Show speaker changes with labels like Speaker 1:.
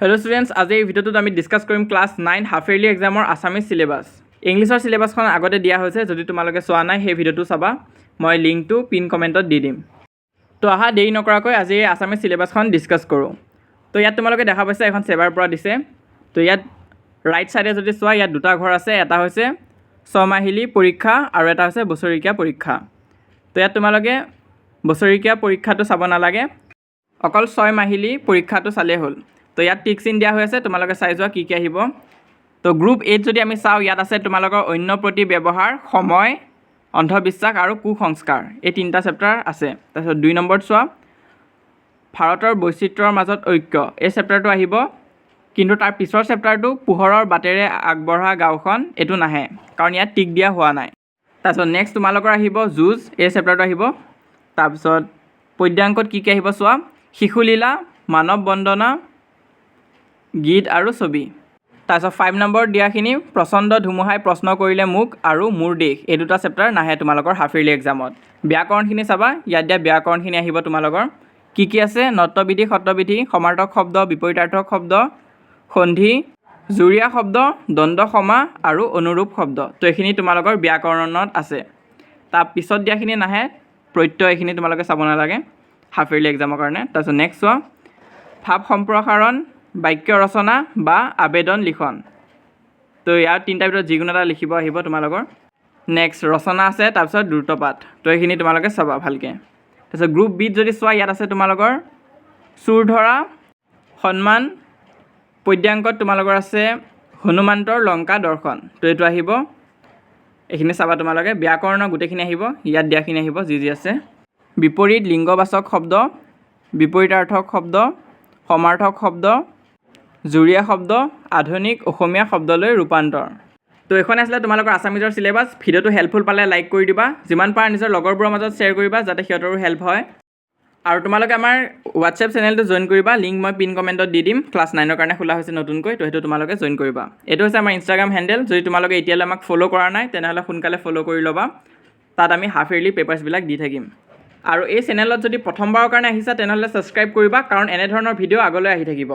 Speaker 1: Hello students, आज এই ভিডিওটোত আমি ডিসকাস কৰিম ক্লাস 9 হাফ ইয়াৰলি এক্সামৰ আসামিজ সিলেবাস। ইংলিছৰ সিলেবাসখন আগতে দিয়া হৈছে, যদি তোমালোকে চোৱা নাই সেই ভিডিওটো চাবা, মই লিংকটো পিন কমেন্টত দি দিম। তো আহা দেৰি নকৰাকৈ আজি এই আসামিজ সিলেবাসখন ডিসকাস কৰোঁ। তো ইয়াত তোমালোকে দেখা পাইছা এখন সেৱাৰ পৰা দিছে। তো ইয়াত ৰাইট সাইডে যদি চোৱা ইয়াত দুটা ঘৰ আছে, এটা হৈছে ছমাহিলী পৰীক্ষা আৰু এটা হৈছে বছৰীয়া পৰীক্ষা। তো ইয়াত তোমালোকে বছৰীয়া পৰীক্ষাটো চাব নালাগে, অকল 6 মাহিলী পৰীক্ষাটো চালেই হ'ল। তো ইয়াত টিক চিন দিয়া হৈ আছে, তোমালোকে চাই যোৱা কি কি আহিব। তো গ্ৰুপ 8 যদি আমি চাওঁ ইয়াত আছে তোমালোকৰ অন্য প্ৰতি ব্যৱহাৰ, সময়, অন্ধবিশ্বাস আৰু কুসংস্কাৰ, এই তিনিটা চেপ্টাৰ আছে। তাৰপিছত 2 নম্বৰত চোৱা ভাৰতৰ বৈচিত্ৰ্যৰ মাজত ঐক্য, এই চেপ্টাৰটো আহিব, কিন্তু তাৰ পিছৰ চেপ্টাৰটো পোহৰৰ বাটেৰে আগবঢ়া গাঁওখন এইটো নাহে, কাৰণ ইয়াত টিক দিয়া হোৱা নাই। তাৰপিছত নেক্সট তোমালোকৰ আহিব যুঁজ, এই চেপ্টাৰটো আহিব। তাৰপিছত পদ্যাংকত কি কি আহিব চোৱা শিশুলীলা, মানৱ বন্দনা, গীত আৰু ছবি। তাৰপিছত 5 নম্বৰ দিয়াখিনি প্ৰচণ্ড ধুমুহাই প্ৰশ্ন কৰিলে মোক আৰু মোৰ দেশ, এই দুটা চেপ্টাৰ নাহে তোমালোকৰ হাফ ইয়াৰলি এক্সামত। ব্যাকৰণখিনি চাবা, ইয়াত দিয়া ব্যাকৰণখিনি আহিব তোমালোকৰ কি কি আছে নত্যবিধি, সত্যবিধি, সমাৰ্থক শব্দ, বিপৰীতাৰ্থক শব্দ, সন্ধি, জুৰীয়া শব্দ, দ্বন্দ্ব সমা আৰু অনুৰূপ শব্দ। তো এইখিনি তোমালোকৰ ব্যাকৰণত আছে। তাৰ পিছত দিয়াখিনি নাহে, প্ৰত্যয় এইখিনি তোমালোকে চাব নালাগে হাফ ইয়াৰলি এক্সামৰ কাৰণে। তাৰপিছত নেক্সট চোৱা ভাৱ সম্প্ৰসাৰণ, বাক্য ৰচনা বা আবেদন লিখন। তো ইয়াৰ তিনিটাৰ ভিতৰত যিকোনো এটা লিখিব আহিব তোমালোকৰ। নেক্সট ৰচনা আছে, তাৰপিছত দ্ৰুতপাঠ। তো এইখিনি তোমালোকে চাবা ভালকৈ। তাৰপিছত গ্ৰুপ বিত যদি চোৱা ইয়াত আছে তোমালোকৰ চুৰ ধৰা, সন্মান, পদ্যাংকত তোমালোকৰ আছে হনুমান্তৰ লংকা দৰ্শন। তো এইটো আহিব, এইখিনি চাবা তোমালোকে। ব্যাকৰণৰ গোটেইখিনি আহিব, ইয়াত দিয়াখিনি আহিব যি যি আছে। বিপৰীত লিংগবাচক শব্দ, বিপৰীতাৰ্থক শব্দ, সমাৰ্থক শব্দ, জুৰীয়া শব্দ, আধুনিক অসমীয়া শব্দলৈ ৰূপান্তৰ। তো এইখন আছিলে তোমালোকৰ আছামিজৰ সিলেবাস। ভিডিঅ'টো হেল্পফুল পালে লাইক কৰি দিবা, যিমান পাৰা নিজৰ লগৰবোৰৰ মাজত শ্বেয়াৰ কৰিবা যাতে সিহঁতৰো হেল্প হয়। আৰু তোমালোকে আমাৰ হোৱাটছএপ চেনেলটো জইন কৰিবা, লিংক মই পিন কমেণ্টত দি দিম। ক্লাছ 9ৰ কাৰণে খোলা হৈছে নতুনকৈ, তো সেইটো তোমালোকে জইন কৰিবা। এইটো হৈছে আমাৰ ইনষ্টাগ্ৰাম হেণ্ডেল, যদি তোমালোকে এতিয়ালৈ আমাক ফ'ল' কৰা নাই তেনেহ'লে সোনকালে ফ'ল' কৰি ল'বা। তাত আমি হাফ ইয়াৰলি পেপাৰ্ছবিলাক দি থাকিম। আৰু এই চেনেলত যদি প্ৰথমবাৰৰ কাৰণে আহিছা তেনেহ'লে ছাবস্ক্ৰাইব কৰিবা, কাৰণ এনেধৰণৰ ভিডিঅ' আগলৈ আহি থাকিব।